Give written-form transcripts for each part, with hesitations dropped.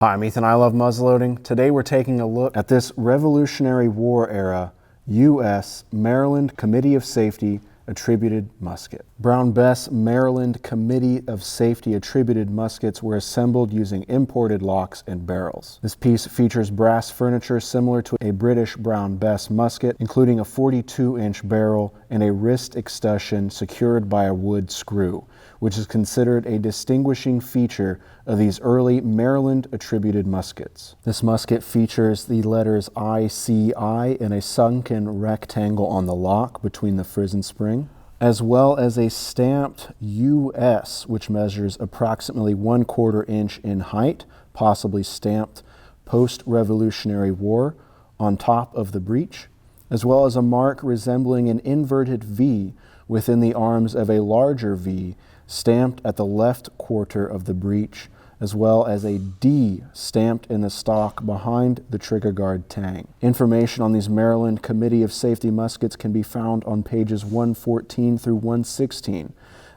Hi, I'm Ethan. I love muzzleloading. Today we're taking a look at this Revolutionary War era U.S. Maryland Committee of Safety attributed musket. Brown Bess Maryland Committee of Safety attributed muskets were assembled using imported locks and barrels. This piece features brass furniture similar to a British Brown Bess musket, including a 42-inch barrel and a wrist escutcheon secured by a wood screw, which is considered a distinguishing feature of these early Maryland attributed muskets. This musket features the letters ICI in a sunken rectangle on the lock between the frizzen spring, as well as a stamped US, which measures approximately 1/4 inch in height, possibly stamped post-Revolutionary War, on top of the breech, as well as a mark resembling an inverted V within the arms of a larger V stamped at the left quarter of the breech, as well as a D stamped in the stock behind the trigger guard tang. Information on these Maryland Committee of Safety muskets can be found on pages 114 through 116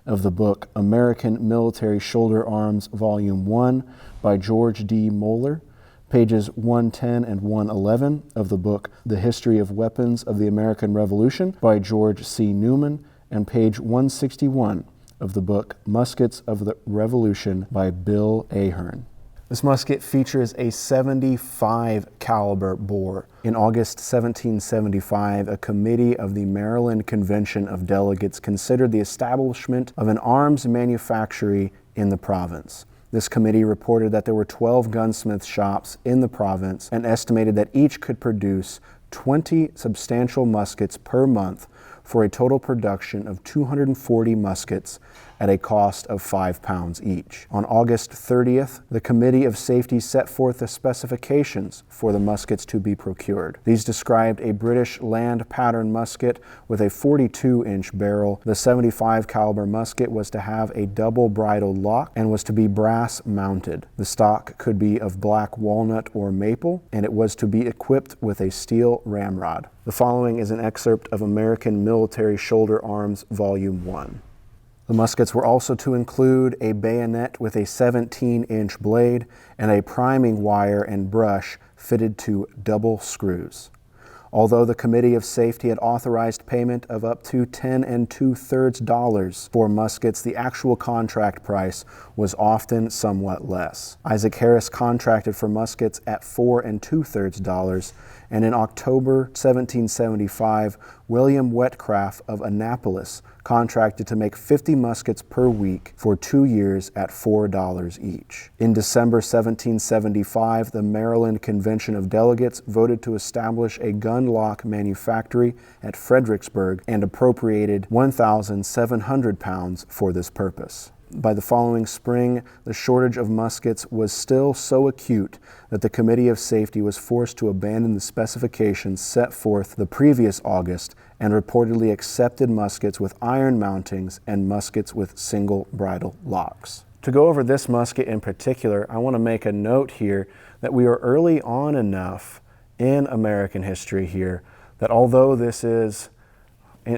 of the book American Military Shoulder Arms Volume 1 by George D. Moller, pages 110 and 111 of the book The History of Weapons of the American Revolution by George C. Neumann, and page 161 of the book Muskets of the Revolution by Bill Ahearn. This musket features a 75 caliber bore. In August 1775, a committee of the Maryland Convention of Delegates considered the establishment of an arms manufactory in the province. This committee reported that there were 12 gunsmith shops in the province and estimated that each could produce 20 substantial muskets per month for a total production of 240 muskets at a cost of £5 each. On August 30th, the Committee of Safety set forth the specifications for the muskets to be procured. These described a British land pattern musket with a 42-inch barrel. The 75 caliber musket was to have a double bridled lock and was to be brass mounted. The stock could be of black walnut or maple, and it was to be equipped with a steel ramrod. The following is an excerpt of American Military Shoulder Arms Volume 1. The muskets were also to include a bayonet with a 17-inch blade and a priming wire and brush fitted to double screws. Although the Committee of Safety had authorized payment of up to $10 2/3 for muskets, the actual contract price was often somewhat less. Isaac Harris contracted for muskets at $4 2/3, and in October 1775, William Wetcraft of Annapolis contracted to make 50 muskets per week for 2 years at $4 each. In December 1775, the Maryland Convention of Delegates voted to establish a gun lock manufactory at Fredericksburg and appropriated £1,700 for this purpose. By the following spring, the shortage of muskets was still so acute that the Committee of Safety was forced to abandon the specifications set forth the previous August and reportedly accepted muskets with iron mountings and muskets with single bridle locks. To go over this musket in particular, I want to make a note here that we are early on enough in American history here that although this is,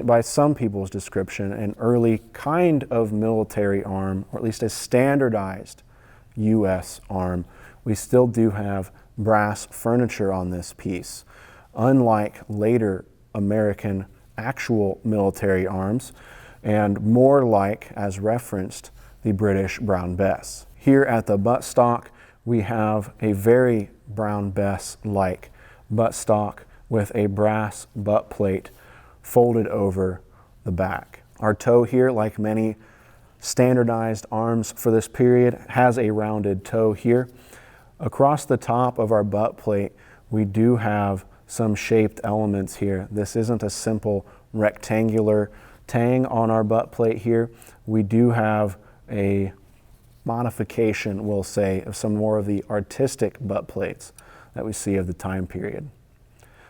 by some people's description, an early kind of military arm, or at least a standardized U.S. arm, we still do have brass furniture on this piece. Unlike later American actual military arms, and more like, as referenced, the British Brown Bess. Here at the buttstock, we have a very Brown Bess-like buttstock with a brass butt plate folded over the back. Our toe here, like many standardized arms for this period, has a rounded toe here. Across the top of our butt plate, we do have some shaped elements here. This isn't a simple rectangular tang on our butt plate here. We do have a modification, we'll say, of some more of the artistic butt plates that we see of the time period.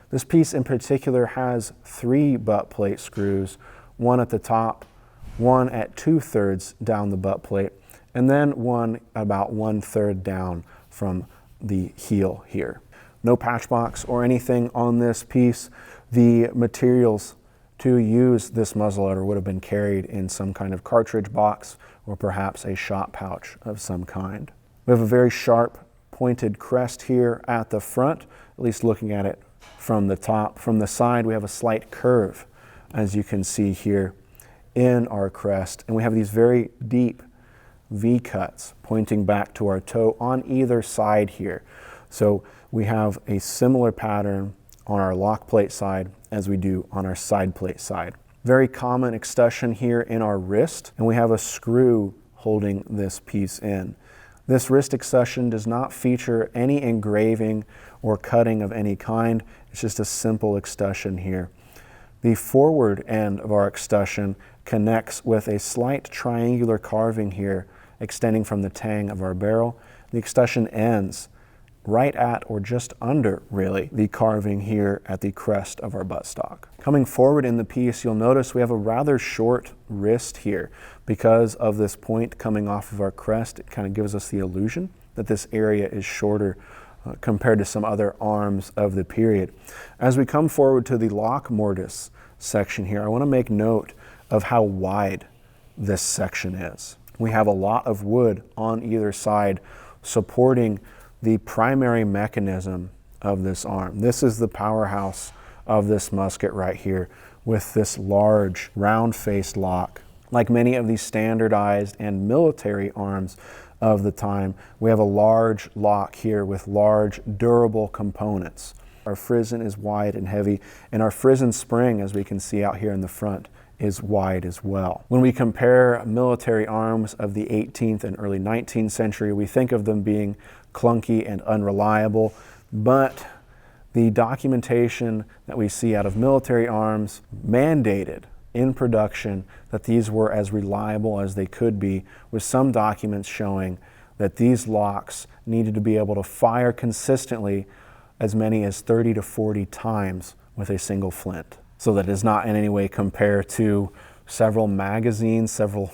This piece in particular has 3 butt plate screws, one at the top, one at 2/3 down the butt plate, and then one about 1/3 down from the heel here. No patch box or anything on this piece. The materials to use this muzzleloader would have been carried in some kind of cartridge box or perhaps a shot pouch of some kind. We have a very sharp pointed crest here at the front, at least looking at it from the top. From the side, we have a slight curve, as you can see here in our crest. And we have these very deep V-cuts pointing back to our toe on either side here. So we have a similar pattern on our lock plate side as we do on our side plate side. Very common escutcheon here in our wrist, and we have a screw holding this piece in. This wrist escutcheon does not feature any engraving or cutting of any kind. It's just a simple escutcheon here. The forward end of our escutcheon connects with a slight triangular carving here extending from the tang of our barrel. The escutcheon ends right at or just under, really, the carving here at the crest of our buttstock. Coming forward in the piece, you'll notice we have a rather short wrist here. Because of this point coming off of our crest, it kind of gives us the illusion that this area is shorter compared to some other arms of the period. As we come forward to the lock mortise section here, I want to make note of how wide this section is. We have a lot of wood on either side supporting the primary mechanism of this arm. This is the powerhouse of this musket right here, with this large round-faced lock. Like many of these standardized and military arms of the time, we have a large lock here with large durable components. Our frizzen is wide and heavy, and our frizzen spring, as we can see out here in the front, is wide as well. When we compare military arms of the 18th and early 19th century, we think of them being clunky and unreliable, but the documentation that we see out of military arms mandated in production that these were as reliable as they could be, with some documents showing that these locks needed to be able to fire consistently as many as 30 to 40 times with a single flint. So that does not in any way compare to several magazines, several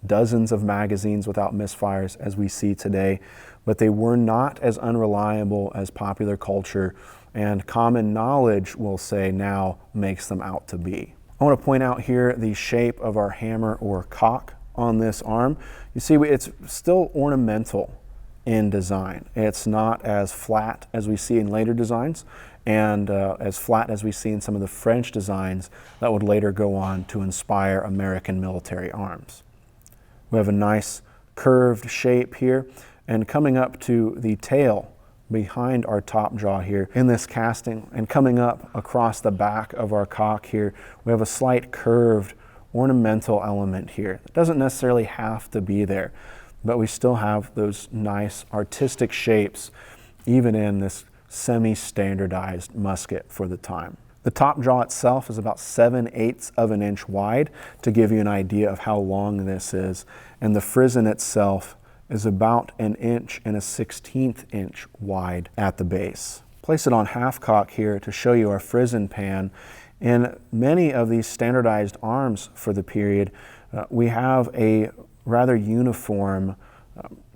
dozens of magazines without misfires as we see today, but they were not as unreliable as popular culture and common knowledge will say now makes them out to be. I want to point out here the shape of our hammer or cock on this arm. You see, it's still ornamental in design. It's not as flat as we see in later designs, and as flat as we see in some of the French designs that would later go on to inspire American military arms. We have a nice curved shape here, and coming up to the tail behind our top jaw here in this casting, and coming up across the back of our cock here, we have a slight curved ornamental element here. It doesn't necessarily have to be there, but we still have those nice artistic shapes even in this semi-standardized musket for the time. The top jaw itself is about 7/8 of an inch wide to give you an idea of how long this is, and the frizzen itself is about 1 1/16 inch wide at the base. Place it on half cock here to show you our frizzen pan. In many of these standardized arms for the period, we have a rather uniform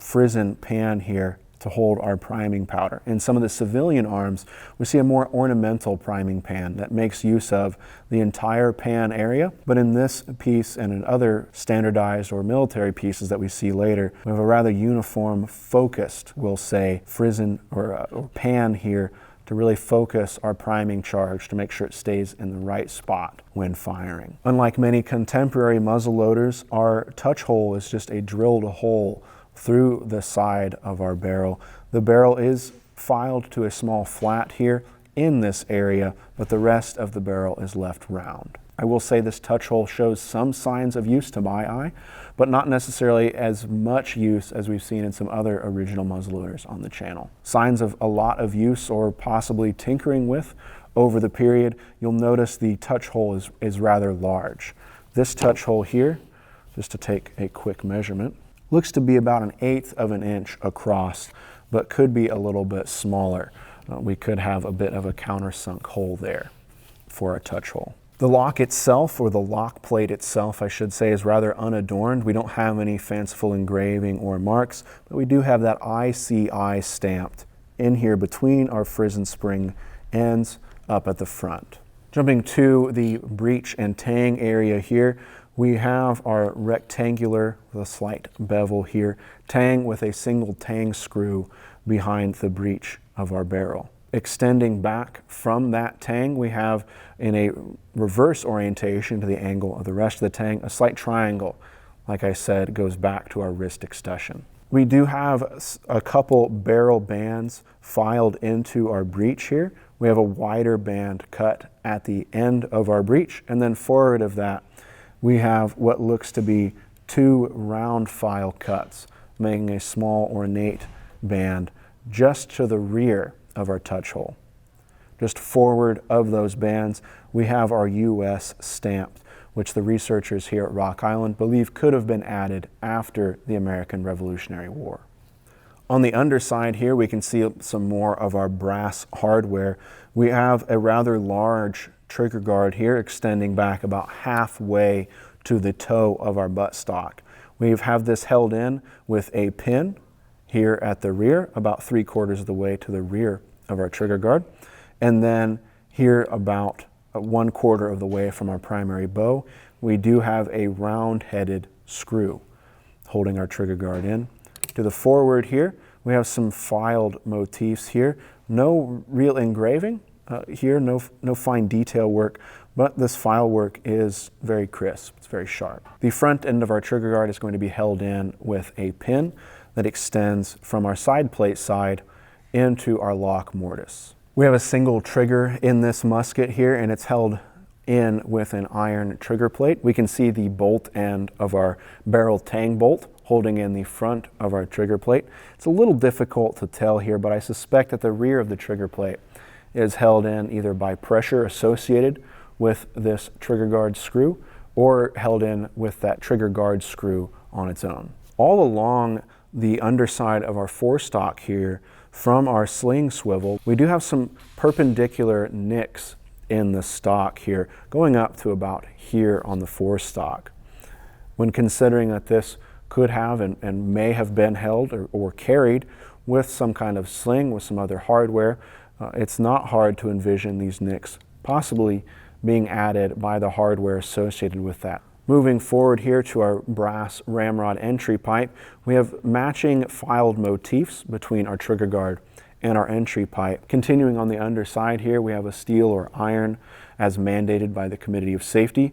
frizzen pan here to hold our priming powder. In some of the civilian arms, we see a more ornamental priming pan that makes use of the entire pan area. But in this piece and in other standardized or military pieces that we see later, we have a rather uniform, focused, we'll say, frizzen or pan here to really focus our priming charge to make sure it stays in the right spot when firing. Unlike many contemporary muzzle loaders, our touch hole is just a drilled hole through the side of our barrel. The barrel is filed to a small flat here in this area, but the rest of the barrel is left round. I will say this touch hole shows some signs of use to my eye, but not necessarily as much use as we've seen in some other original muzzleloaders on the channel. Signs of a lot of use or possibly tinkering with over the period, you'll notice the touch hole is rather large. This touch hole here, just to take a quick measurement, looks to be about 1/8 of an inch across, but could be a little bit smaller. We could have a bit of a countersunk hole there for a touch hole. The lock itself, or the lock plate itself, I should say, is rather unadorned. We don't have any fanciful engraving or marks, but we do have that ICI stamped in here between our frizzen spring ends up at the front. Jumping to the breech and tang area here, we have our rectangular, with a slight bevel here, tang with a single tang screw behind the breech of our barrel. Extending back from that tang, we have in a reverse orientation to the angle of the rest of the tang, a slight triangle. Like I said, goes back to our wrist escutcheon. We do have a couple barrel bands filed into our breech here. We have a wider band cut at the end of our breech, and then forward of that, we have what looks to be two round file cuts, making a small ornate band just to the rear of our touch hole. Just forward of those bands, we have our US stamped, which the researchers here at Rock Island believe could have been added after the American Revolutionary War. On the underside here, we can see some more of our brass hardware. We have a rather large trigger guard here extending back about halfway to the toe of our buttstock. We have this held in with a pin here at the rear, about 3/4 of the way to the rear of our trigger guard. And then here about 1/4 of the way from our primary bow, we do have a round-headed screw holding our trigger guard in. To the forward here, we have some filed motifs here. No real engraving here, no fine detail work, but this file work is very crisp, it's very sharp. The front end of our trigger guard is going to be held in with a pin that extends from our side plate side into our lock mortise. We have a single trigger in this musket here, and it's held in with an iron trigger plate. We can see the bolt end of our barrel tang bolt holding in the front of our trigger plate. It's a little difficult to tell here, but I suspect that the rear of the trigger plate is held in either by pressure associated with this trigger guard screw or held in with that trigger guard screw on its own. All along the underside of our forestock here, from our sling swivel, we do have some perpendicular nicks in the stock here, going up to about here on the forestock. When considering that this could have and may have been held or carried with some kind of sling, with some other hardware, it's not hard to envision these nicks possibly being added by the hardware associated with that. Moving forward here to our brass ramrod entry pipe, we have matching filed motifs between our trigger guard and our entry pipe. Continuing on the underside here, we have a steel or iron as mandated by the Committee of Safety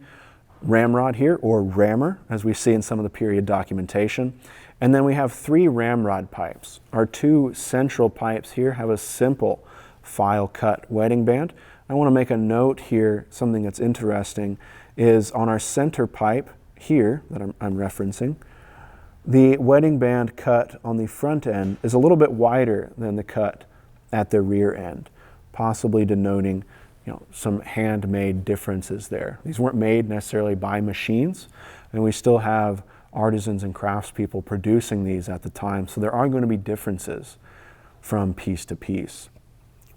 ramrod here, or rammer, as we see in some of the period documentation. And then we have 3 ramrod pipes. Our 2 central pipes here have a simple file cut wedding band. I want to make a note here, something that's interesting, is on our center pipe here that I'm referencing, the wedding band cut on the front end is a little bit wider than the cut at the rear end, possibly denoting some handmade differences there. These weren't made necessarily by machines, and we still have artisans and craftspeople producing these at the time, so there are going to be differences from piece to piece.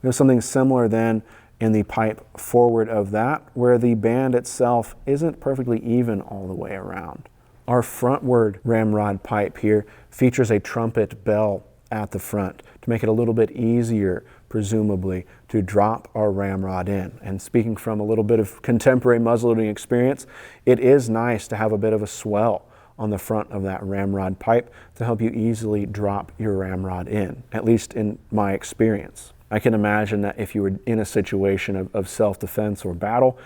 There's something similar then in the pipe forward of that, where the band itself isn't perfectly even all the way around. Our frontward ramrod pipe here features a trumpet bell at the front to make it a little bit easier, presumably, to drop our ramrod in. And speaking from a little bit of contemporary muzzleloading experience, it is nice to have a bit of a swell on the front of that ramrod pipe to help you easily drop your ramrod in, at least in my experience. I can imagine that if you were in a situation of self-defense or battle,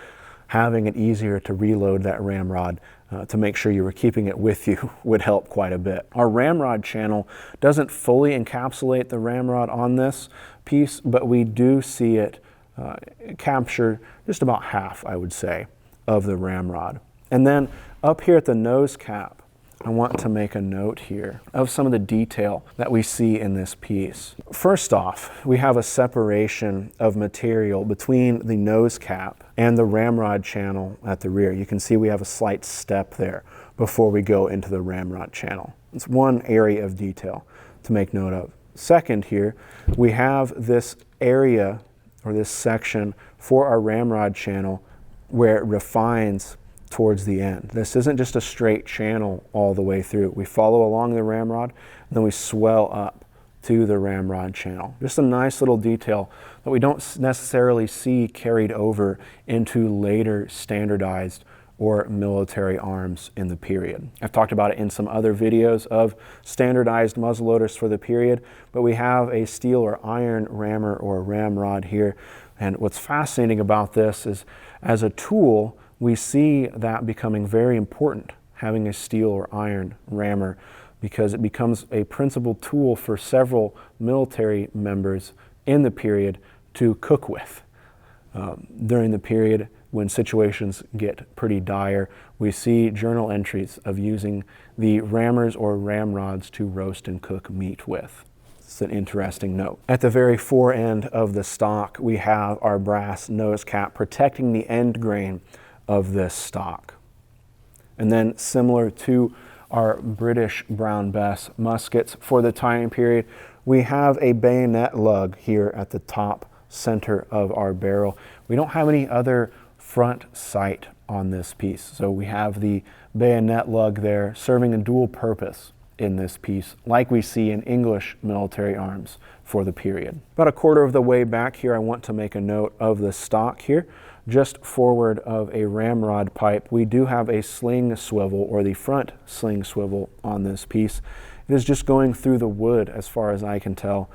having it easier to reload that ramrod to make sure you were keeping it with you would help quite a bit. Our ramrod channel doesn't fully encapsulate the ramrod on this piece, but we do see it capture just about half, I would say, of the ramrod. And then up here at the nose cap, I want to make a note here of some of the detail that we see in this piece. First off, we have a separation of material between the nose cap and the ramrod channel at the rear. You can see we have a slight step there before we go into the ramrod channel. It's one area of detail to make note of. Second here, we have this area or this section for our ramrod channel where it refines towards the end. This isn't just a straight channel all the way through. We follow along the ramrod, and then we swell up to the ramrod channel. Just a nice little detail that we don't necessarily see carried over into later standardized or military arms in the period. I've talked about it in some other videos of standardized muzzleloaders for the period, but we have a steel or iron rammer or ramrod here. And what's fascinating about this is, as a tool, we see that becoming very important, having a steel or iron rammer, because it becomes a principal tool for several military members in the period to cook with. During the period when situations get pretty dire, we see journal entries of using the rammers or ramrods to roast and cook meat with. It's an interesting note. At the very fore end of the stock, we have our brass nose cap protecting the end grain of this stock. And then, similar to our British Brown Bess muskets for the time period, we have a bayonet lug here at the top center of our barrel. We don't have any other front sight on this piece, so we have the bayonet lug there serving a dual purpose in this piece, like we see in English military arms for the period. About a quarter of the way back here, I want to make a note of the stock here. Just forward of a ramrod pipe, we do have a sling swivel, or the front sling swivel on this piece. It is just going through the wood as far as I can tell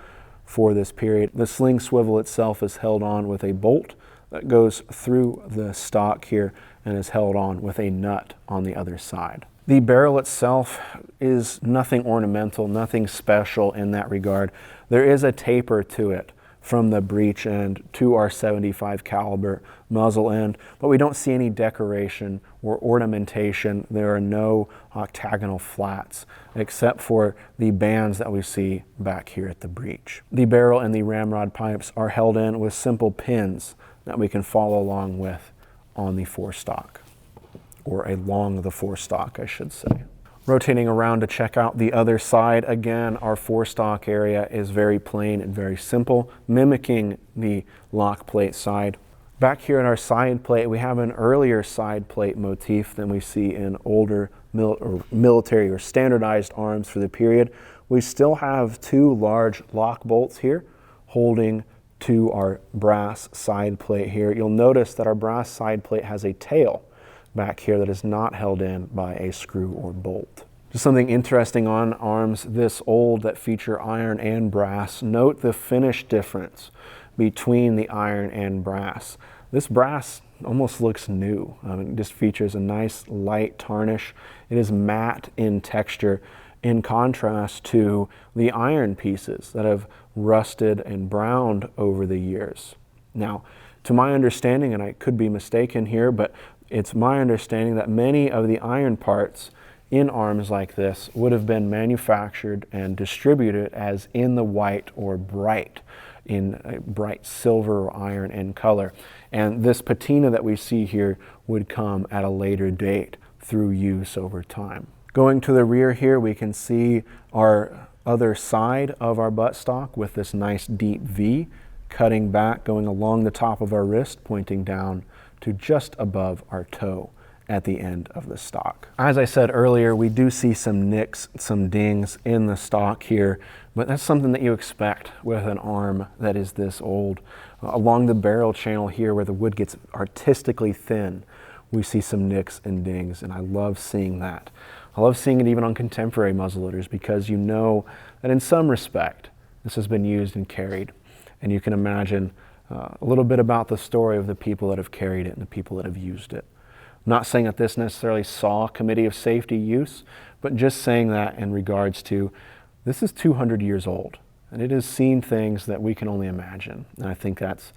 for this period. The sling swivel itself is held on with a bolt that goes through the stock here and is held on with a nut on the other side. The barrel itself is nothing ornamental, nothing special in that regard. There is a taper to it from the breech end to our .75 caliber muzzle end, but we don't see any decoration or ornamentation. There are no octagonal flats except for the bands that we see back here at the breech. The barrel and the ramrod pipes are held in with simple pins that we can follow along with on the forestock, or along the forestock, I should say. Rotating around to check out the other side, again, our forestock area is very plain and very simple, mimicking the lock plate side. Back here in our side plate, we have an earlier side plate motif than we see in older military or standardized arms for the period. We still have two large lock bolts here holding to our brass side plate here. You'll notice that our brass side plate has a tail back here that is not held in by a screw or bolt. Just something interesting on arms this old that feature iron and brass. Note the finish difference between the iron and brass. This brass almost looks new. It just features a nice light tarnish. It is matte in texture, in contrast to the iron pieces that have rusted and browned over the years. Now, to my understanding, and I could be mistaken here, but it's my understanding that many of the iron parts in arms like this would have been manufactured and distributed as in the white or bright, in a bright silver or iron in color. And this patina that we see here would come at a later date through use over time. Going to the rear here, we can see our other side of our buttstock with this nice deep V cutting back, going along the top of our wrist, pointing down to just above our toe at the end of the stock. As I said earlier, we do see some nicks, some dings in the stock here, but that's something that you expect with an arm that is this old. Along the barrel channel here where the wood gets artistically thin, we see some nicks and dings, and I love seeing that. I love seeing it even on contemporary muzzleloaders, because you know that in some respect this has been used and carried, and you can imagine a little bit about the story of the people that have carried it and the people that have used it. I'm not saying that this necessarily saw committee of safety use, but just saying that in regards to this is 200 years old, and it has seen things that we can only imagine. And I think that's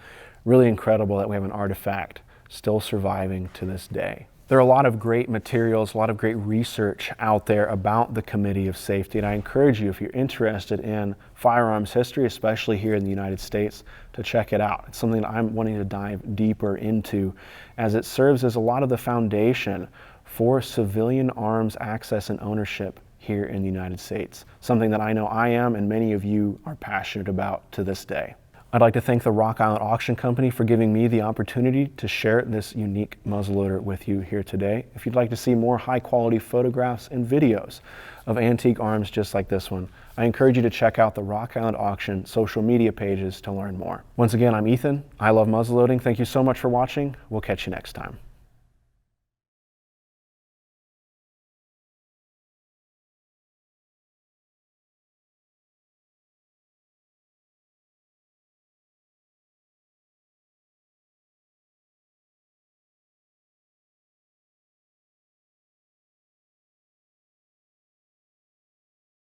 really incredible that we have an artifact still surviving to this day. There are a lot of great materials, a lot of great research out there about the Committee of Safety, and I encourage you, if you're interested in firearms history, especially here in the United States, to check it out. It's something that I'm wanting to dive deeper into, as it serves as a lot of the foundation for civilian arms access and ownership here in the United States, something that I know I am and many of you are passionate about to this day. I'd like to thank the Rock Island Auction Company for giving me the opportunity to share this unique muzzleloader with you here today. If you'd like to see more high quality photographs and videos of antique arms just like this one, I encourage you to check out the Rock Island Auction social media pages to learn more. Once again, I'm Ethan. I love muzzleloading. Thank you so much for watching. We'll catch you next time.